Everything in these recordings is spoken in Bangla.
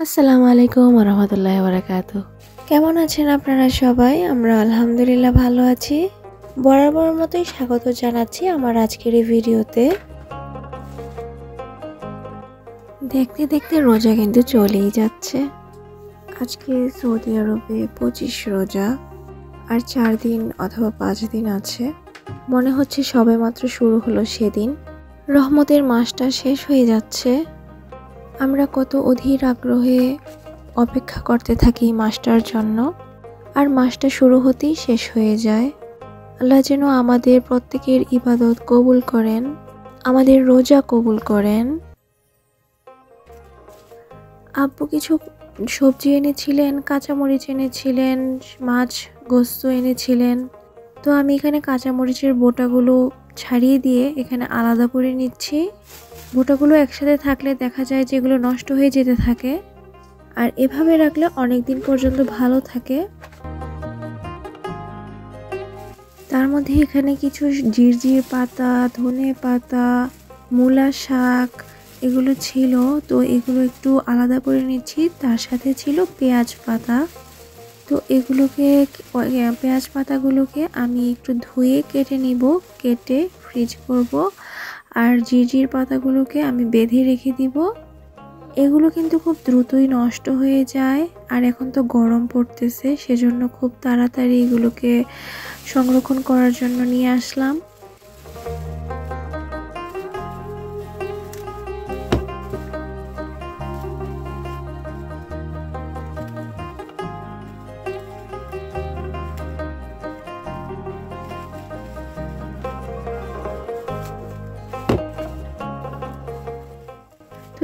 আসসালামু আলাইকুম ওয়া রাহমাতুল্লাহি ওয়া বারাকাতুহু। কেমন আছেন আপনারা সবাই? আমরা আলহামদুলিল্লাহ ভালো আছি। বরাবরের মতোই স্বাগত জানাচ্ছি আমার আজকের এই ভিডিওতে। দেখতে দেখতে রোজা কিন্তু চলেই যাচ্ছে। আজকে সৌদি আরবে 25 রোজা, আর 4 দিন অথবা 5 দিন আছে। মনে হচ্ছে সবেমাত্র শুরু হলো সেদিন। রহমতের মাসটা শেষ হয়ে যাচ্ছে। আমরা কত অধীর আগ্রহে অপেক্ষা করতে থাকি মাসটার জন্য, আর মাসটা শুরু হতেই শেষ হয়ে যায়। আল্লাহ যেন আমাদের প্রত্যেকের ইবাদত কবুল করেন, আমাদের রোজা কবুল করেন। আব্বু কিছু সবজি এনেছিলেন, কাঁচামরিচ এনেছিলেন, মাছ গোস্ত এনেছিলেন। তো আমি এখানে কাঁচামরিচের বোটাগুলো ছাড়িয়ে দিয়ে এখানে আলাদা করে নিচ্ছি। বোটাগুলো একসাথে থাকলে দেখা যায় যেগুলো নষ্ট হয়ে যেতে থাকে, আর এভাবে রাখলে অনেক দিন পর্যন্ত ভালো থাকে। তার মধ্যে এখানে কিছু জিরজির পাতা, ধনে পাতা, মূলা শাক এগুলো ছিল, তো এগুলো একটু আলাদা করে নিচ্ছি। তার সাথে ছিল পেঁয়াজ পাতা। তো এগুলোকে পেঁয়াজ পাতাগুলোকে আমি একটু ধুয়ে কেটে নিব, কেটে ফ্রিজ করব। আর জিরজির পাতাগুলোকে আমি বেঁধে রেখে দিব। এগুলো কিন্তু খুব দ্রুতই নষ্ট হয়ে যায়, আর এখন তো গরম পড়তেছে, সেজন্য খুব তাড়াতাড়ি এগুলোকে সংরক্ষণ করার জন্য নিয়ে আসলাম।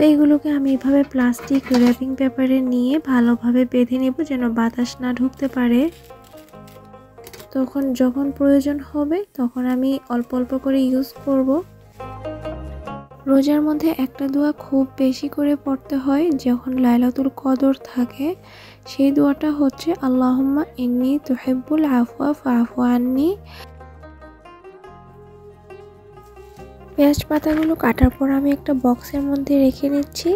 তো এইগুলোকে আমি এভাবে প্লাস্টিক র্যাপিং পেপারে নিয়ে ভালোভাবে বেঁধে নেব, যেন বাতাস না ঢুকতে পারে। যখন প্রয়োজন হবে তখন আমি অল্প অল্প করে ইউজ করব। রোজার মধ্যে একটা দোয়া খুব বেশি করে পড়তে হয় যখন লাইলাতুল কদর থাকে। সেই দোয়াটা হচ্ছে আল্লাহুম্মা ইন্নী তুহিব্বুল আফওয়া ফা'ফু আন্নী। পেঁয়াজ পাতাগুলো কাটার পর আমি একটা বক্সের মধ্যে রেখে নিচ্ছি।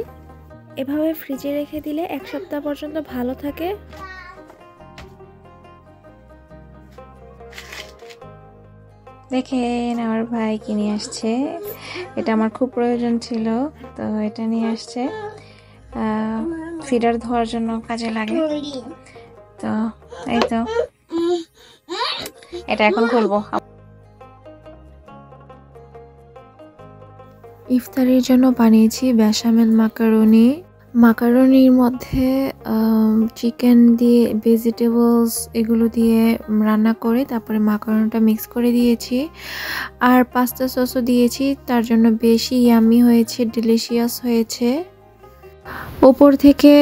এভাবে ফ্রিজে রেখে দিলে 1 সপ্তাহ পর্যন্ত ভালো থাকে। দেখেন আমার ভাই কি নিয়ে আসছে, এটা আমার খুব প্রয়োজন ছিল, তো এটা নিয়ে আসছে। ফিডার ধোয়ার জন্য কাজে লাগে। তো এই তো এটা এখন খুলবো। ইফতারির জন্য বানিয়েছি বেশামেল মাকারনির মধ্যে চিকেন দিয়ে, ভেজিটেবলস এগুলো দিয়ে রান্না করে তারপরে মাকারনিটা মিক্স করে দিয়েছি, আর পাস্তা সসও দিয়েছি। তার জন্য বেশি ইয়াম্মি হয়েছে, ডিলিশিয়াস হয়েছে। ওপর থেকে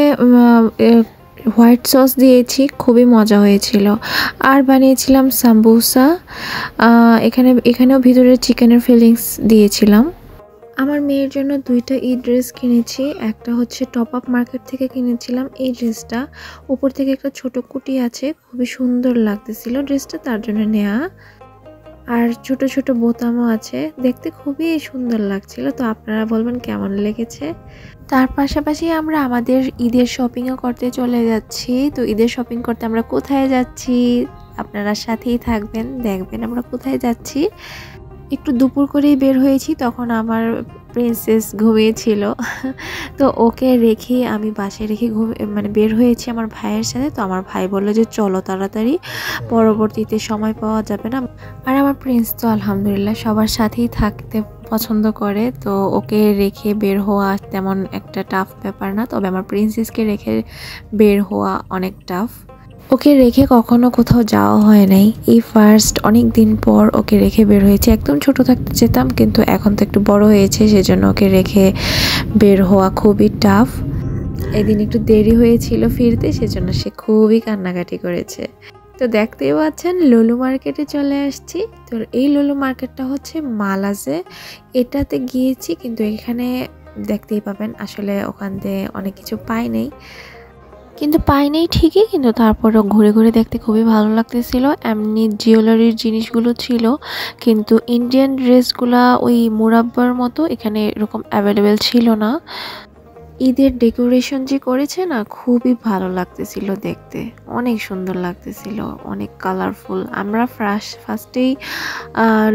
হোয়াইট সস দিয়েছি, খুবই মজা হয়েছিল। আর বানিয়েছিলাম সাম্বুসা। এখানেও ভিতরে চিকেনের ফিলিংস দিয়েছিলাম। আমার মেয়ের জন্য 2টা ঈদ ড্রেস কিনেছি। একটা হচ্ছে টপ আপ মার্কেট থেকে কিনেছিলাম এই ড্রেসটা। উপর থেকে একটা ছোট কুটি আছে, খুবই সুন্দর লাগতেছিল ড্রেসটা, তার জন্য নেওয়া। আর ছোট ছোট বোতামও আছে, দেখতে খুবই সুন্দর লাগছিল। তো আপনারা বলবেন কেমন লেগেছে। তার পাশাপাশি আমরা আমাদের ঈদের শপিংও করতে চলে যাচ্ছি। তো ঈদের শপিং করতে আমরা কোথায় যাচ্ছি আপনারা সাথেই থাকবেন, দেখবেন আমরা কোথায় যাচ্ছি। একটু দুপুর করেই বের হয়েছি, তখন আমার প্রিন্সেস ঘুমিয়েছিল। তো ওকে রেখে আমি বাসায় রেখে বের হয়েছি আমার ভাইয়ের সাথে। তো আমার ভাই বললো যে চলো তাড়াতাড়ি, পরবর্তীতে সময় পাওয়া যাবে না। আর আমার প্রিন্স তো আলহামদুলিল্লাহ সবার সাথেই থাকতে পছন্দ করে, তো ওকে রেখে বের হওয়া তেমন একটা টাফ ব্যাপার না। তবে আমার প্রিন্সেসকে রেখে বের হওয়া অনেক টাফ। ওকে রেখে কখনো কোথাও যাওয়া হয় নাই, এই ফার্স্ট অনেক দিন পর ওকে রেখে বের হয়েছে। একদম ছোট থাকতে যেতাম, কিন্তু এখন তো একটু বড় হয়েছে, সেজন্য ওকে রেখে বের হওয়া খুবই টাফ। এদিন একটু দেরি হয়েছিল ফিরতে, সেজন্য সে খুবই কান্নাকাটি করেছে। তো দেখতেই পাচ্ছেন লুলু মার্কেটে চলে আসছি। তো এই লুলু মার্কেটটা হচ্ছে মালাজে, এটাতে গিয়েছি, কিন্তু এখানে দেখতেই পাবেন আসলে ওখান থেকে অনেক কিছু পাই নেই ঠিকই, কিন্তু তারপরেও ঘুরে ঘুরে দেখতে খুবই ভালো লাগতেছিল। এমনি জুয়েলারির জিনিসগুলো ছিল, কিন্তু ইন্ডিয়ান ড্রেসগুলা ওই মুরাব্বার মতো এখানে এরকম অ্যাভেলেবেল ছিল না। ঈদের ডেকোরেশন যে করেছে না, খুবই ভালো লাগতেছিল দেখতে, অনেক সুন্দর লাগতেছিল, অনেক কালারফুল। আমরা ফার্স্টেই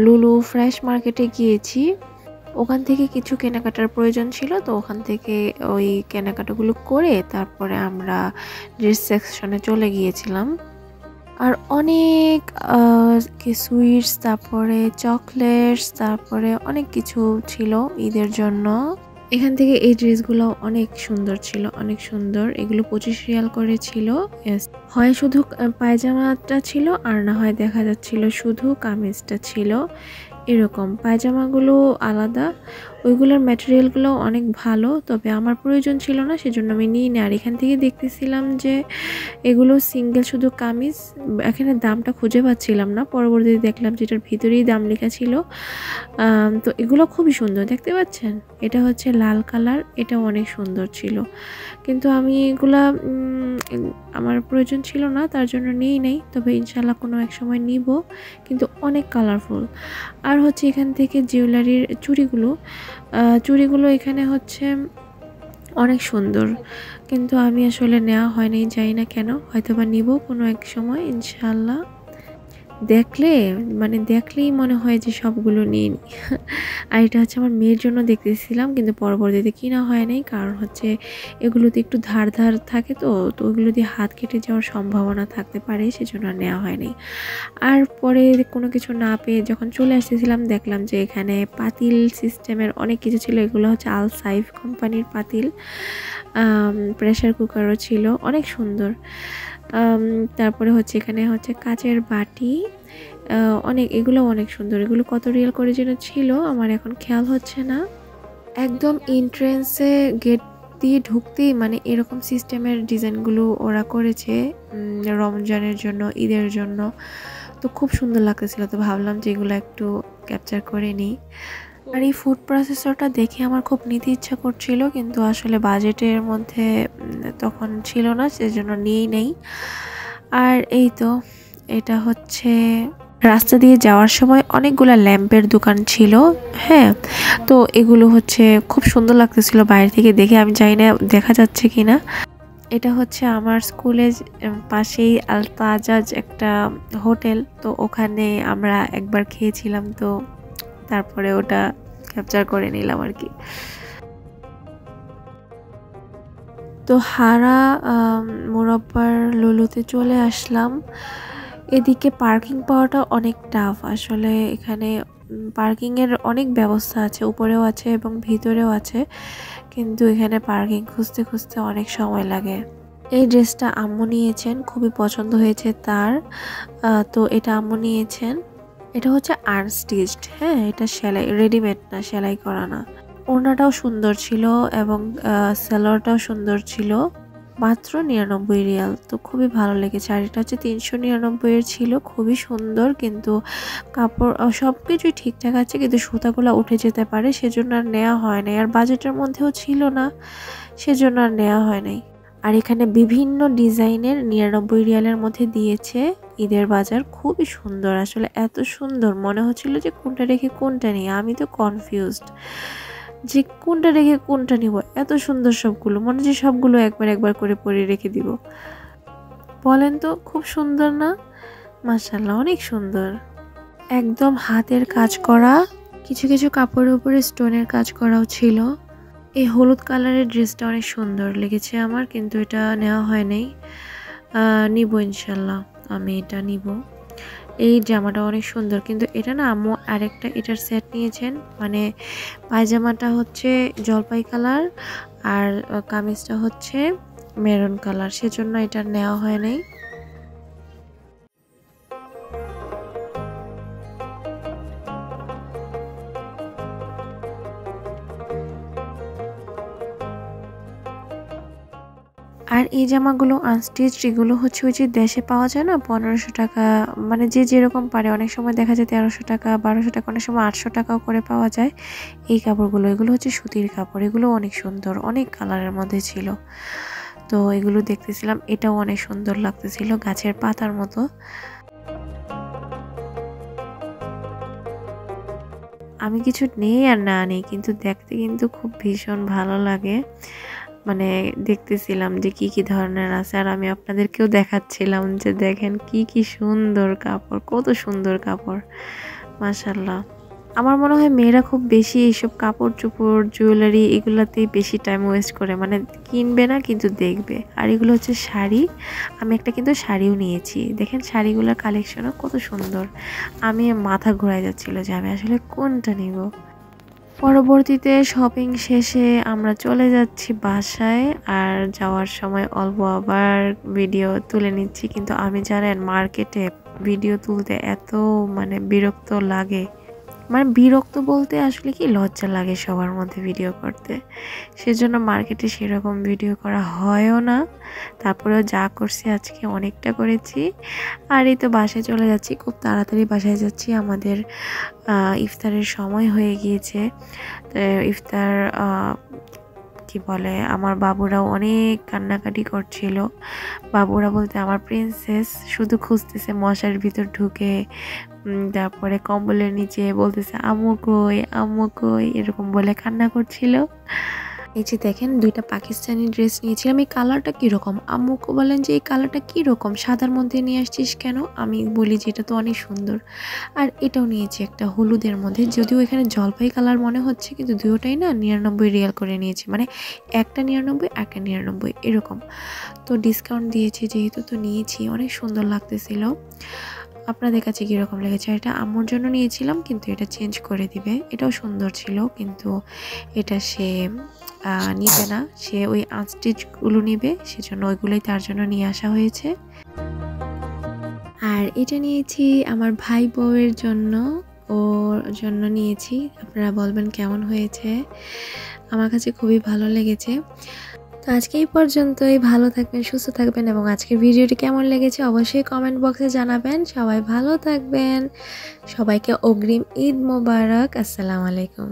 লুলু ফ্রেশ মার্কেটে গিয়েছি, ওখান থেকে কিছু কেনাকাটার প্রয়োজন ছিল, তো ওখান থেকে ওই কেনাকাটাগুলো করে তারপরে আমরা ড্রেস সেকশনে চলে গিয়েছিলাম। আর অনেক সুইটস, তারপরে চকলেটস, তারপরে অনেক কিছু ছিল ঈদের জন্য। এখান থেকে এই ড্রেসগুলো অনেক সুন্দর ছিল, অনেক সুন্দর। এগুলো 25 রিয়াল করে ছিল। হয় শুধু পায়জামাটা ছিল, আর না হয় দেখা যাচ্ছিল শুধু কামিজটা ছিল। এরকম পায়জামাগুলো আলাদা, ওইগুলোর ম্যাটেরিয়ালগুলো অনেক ভালো, তবে আমার প্রয়োজন ছিল না, সেজন্য আমি নিই না। আর এখান থেকে দেখতেছিলাম যে এগুলো সিঙ্গেল শুধু কামিজ, এখানে দামটা খুঁজে পাচ্ছিলাম না, পরবর্তীতে দেখলাম যেটার ভিতরেই দাম লেখা ছিল। তো এগুলো খুবই সুন্দর, দেখতে পাচ্ছেন, এটা হচ্ছে লাল কালার, এটাও অনেক সুন্দর ছিল, কিন্তু আমি এগুলা আমার প্রয়োজন ছিল না, তার জন্য নিই নাই। তবে ইনশাল্লাহ কোনো এক সময় নিব, কিন্তু অনেক কালারফুল। আর হচ্ছে এখান থেকে জুয়েলারির চুড়িগুলো এখানে হচ্ছে অনেক সুন্দর, কিন্তু আমি আসলে নেওয়া হয়নি, জানি না কেন, হয়তো বা নিব কোনো এক সময় ইনশাল্লাহ। দেখলেই মনে হয় যে সবগুলো নিয়ে নিই। আর এটা হচ্ছে আমার মেয়ের জন্য দেখতেছিলাম, কিন্তু পরবর্তীতে কিনা হয় নাই, কারণ হচ্ছে এগুলোতে একটু ধার থাকে, তো ওইগুলো দিয়ে হাত কেটে যাওয়ার সম্ভাবনা থাকতে পারে, সেজন্য আর নেওয়া হয় নাই। আর পরে কোনো কিছু না পেয়ে যখন চলে আসতেছিলাম, দেখলাম যে এখানে পাতিল সিস্টেমের অনেক কিছু ছিল। এগুলো হচ্ছে আল সাইফ কোম্পানির পাতিল, প্রেসার কুকারও ছিল, অনেক সুন্দর। তারপরে হচ্ছে এখানে হচ্ছে কাচের বাটি, এগুলো অনেক সুন্দর। এগুলো কত রিয়াল করে যেন ছিল, আমার এখন খেয়াল হচ্ছে না। একদম এন্ট্রেন্সে গেট দিয়ে ঢুকতেই মানে এরকম সিস্টেমের ডিজাইনগুলো ওরা করেছে রমজানের জন্য, ঈদের জন্য, তো খুব সুন্দর লাগতেছিল। তো ভাবলাম যে এগুলো একটু ক্যাপচার করে নিই। আর এই ফুড প্রসেসরটা দেখে আমার খুব নিতে ইচ্ছা করছিল, কিন্তু আসলে বাজেটের মধ্যে তখন ছিল না, সেজন্য নিয়েই নেই। আর এই তো, এটা হচ্ছে রাস্তা দিয়ে যাওয়ার সময় অনেকগুলো ল্যাম্পের দোকান ছিল। হ্যাঁ, তো এগুলো হচ্ছে খুব সুন্দর লাগতেছিল বাইরে থেকে দেখে, আমি জানি না দেখা যাচ্ছে কিনা। এটা হচ্ছে আমার স্কুলের পাশেই আল তাজাজ একটা হোটেল, তো ওখানে আমরা একবার খেয়েছিলাম, তো তারপরে ওটা ক্যাপচার করে নিলাম আর কি। তো হারা মোরব্বার লুলুতে চলে আসলাম। এদিকে পার্কিং পাওয়াটা অনেক টাফ আসলে, এখানে পার্কিংয়ের অনেক ব্যবস্থা আছে, উপরেও আছে এবং ভিতরেও আছে, কিন্তু এখানে পার্কিং খুঁজতে খুঁজতে অনেক সময় লাগে। এই ড্রেসটা আম্মু নিয়েছেন, খুবই পছন্দ হয়েছে তার, তো এটা আম্মু নিয়েছেন। এটা হচ্ছে আনস্টিচড, হ্যাঁ, এটা সেলাই, রেডিমেড না, সেলাই করা না। ওড়নাটাও সুন্দর ছিল এবং সালোয়ারটাও সুন্দর ছিল, মাত্র 99 রিয়াল, তো খুবই ভালো লেগেছে। আর এটা হচ্ছে 399 এর ছিল, খুবই সুন্দর, কিন্তু কাপড় সব কিছুই ঠিকঠাক আছে, কিন্তু সুতাগুলো উঠে যেতে পারে, সেজন্য আর নেওয়া হয় নাই। আর বাজেটের মধ্যেও ছিল না, সেজন্য আর নেওয়া হয় নাই। আর এখানে বিভিন্ন ডিজাইনের 99 রিয়ালের মধ্যে দিয়েছে ঈদের বাজার, খুবই সুন্দর আসলে, এত সুন্দর মনে হচ্ছিল যে কোনটা রেখে কোনটা নিই, আমি তো কনফিউজড যে কোনটা রেখে কোনটা নিব, এত সুন্দর সবগুলো, মনে হচ্ছে সবগুলো একবার করে পরে রেখে দিব। বলেন তো, খুব সুন্দর না? মাশাআল্লাহ, অনেক সুন্দর, একদম হাতের কাজ করা, কিছু কিছু কাপড়ের উপরে স্টোনের কাজ করাও ছিল। এই হলুদ কালারের ড্রেসটা অনেক সুন্দর লেগেছে আমার, কিন্তু এটা নেওয়া হয় নাই, নিব ইনশাল্লাহ, আমি এটা নিব। এই জামাটা অনেক সুন্দর, কিন্তু এটা না আম্মু আরেকটা এটার সেট নিয়েছেন, মানে পায়জামাটা হচ্ছে জলপাই কালার আর কামিজটা হচ্ছে মেরুন কালার, সেজন্য এটা নেওয়া হয় নাই। আর এই জামাগুলো আনস্টিচড, এগুলো হচ্ছে ওই যে দেশে পাওয়া যায় না 1500 টাকা, মানে যে যেরকম পারে, অনেক সময় দেখা যায় 1300 টাকা, 1200 টাকা, অনেক সময় 800 টাকাও করে পাওয়া যায় এই কাপড়গুলো। এগুলো হচ্ছে সুতির কাপড়, এগুলো অনেক সুন্দর, অনেক কালারের মধ্যে ছিল, তো এগুলো দেখতেছিলাম, এটাও অনেক সুন্দর লাগতেছিল, গাছের পাতার মতো। আমি কিছু নেই আর না নেই, কিন্তু দেখতে কিন্তু খুব ভীষণ ভালো লাগে। মানে দেখতেছিলাম যে কি কি ধরনের আছে, আর আমি আপনাদেরকেও দেখাচ্ছিলাম যে দেখেন কি কি সুন্দর কাপড়, কত সুন্দর কাপড়, মাশাল্লাহ। আমার মনে হয় মেয়েরা খুব বেশি এইসব কাপড় চোপড় জুয়েলারি এগুলাতেই বেশি টাইম ওয়েস্ট করে, মানে কিনবে না কিন্তু দেখবে। আর এগুলো হচ্ছে শাড়ি, আমি একটা কিন্তু শাড়িও নিয়েছি, দেখেন শাড়িগুলোর কালেকশনও কত সুন্দর। আমি মাথা ঘোরায় যাচ্ছিল যে আমি আসলে কোনটা নিব। পরবর্তীতে শপিং শেষে আমরা চলে যাচ্ছি বাসায়, আর যাওয়ার সময় অল্প আবার ভিডিও তুলে নিচ্ছি। কিন্তু আমি জানেন মার্কেটে ভিডিও তুলতে এত মানে বিরক্ত লাগে, মানে বিরক্ত বলতে আসলে কি লজ্জা লাগে সবার মধ্যে ভিডিও করতে, সেজন্য মার্কেটে সেরকম ভিডিও করা হয়ও না। তারপরেও যা করছি আজকে অনেকটা করেছি। আর এই তো বাসায় চলে যাচ্ছি, খুব তাড়াতাড়ি বাসায় যাচ্ছি, আমাদের ইফতারের সময় হয়ে গিয়েছে। তো ইফতার কি বলে, আমার বাবুরাও অনেক কান্নাকাটি করছিল। বাবুরা বলতে আমার প্রিন্সেস শুধু খুঁজতেছে মশার ভিতর ঢুকে, তারপরে কম্বলের নিচে বলতেছে আম্মু কই এরকম বলে কান্না করছিল। এই যে দেখেন দুইটা পাকিস্তানি ড্রেস নিয়েছিলাম, এই কালারটা কীরকম, আম্মুকে বলেন যে এই কালারটা কীরকম সাদার মধ্যে নিয়ে আসছিস কেন, আমি বলি যে এটা তো অনেক সুন্দর। আর এটাও নিয়েছি একটা হলুদের মধ্যে, যদিও এখানে জলপাই কালার মনে হচ্ছে কিন্তু দুটোটাই না 99 রিয়াল করে নিয়েছি, মানে একটা 99 একটা 99 এরকম। তো ডিসকাউন্ট দিয়েছে যেহেতু তো নিয়েছি, অনেক সুন্দর লাগতেছিল। আপনাদের কাছে কীরকম লেগেছে? এটা আম্মুর জন্য নিয়েছিলাম কিন্তু এটা চেঞ্জ করে দিবে, এটাও সুন্দর ছিল কিন্তু এটা সে নিবে না, সে ওই আনস্টিচগুলো নিবে, সেজন্য ওইগুলোই তার জন্য নিয়ে আসা হয়েছে। আর এটা নিয়েছি আমার ভাই বউয়ের জন্য, ওর জন্য নিয়েছি। আপনারা বলবেন কেমন হয়েছে, আমার কাছে খুবই ভালো লেগেছে। তো আজকে এই পর্যন্তই, ভালো থাকবেন, সুস্থ থাকবেন, এবং আজকের ভিডিওটি কেমন লেগেছে অবশ্যই কমেন্ট বক্সে জানাবেন। সবাই ভালো থাকবেন, সবাইকে অগ্রিম ঈদ মোবারক, আসসালামু আলাইকুম।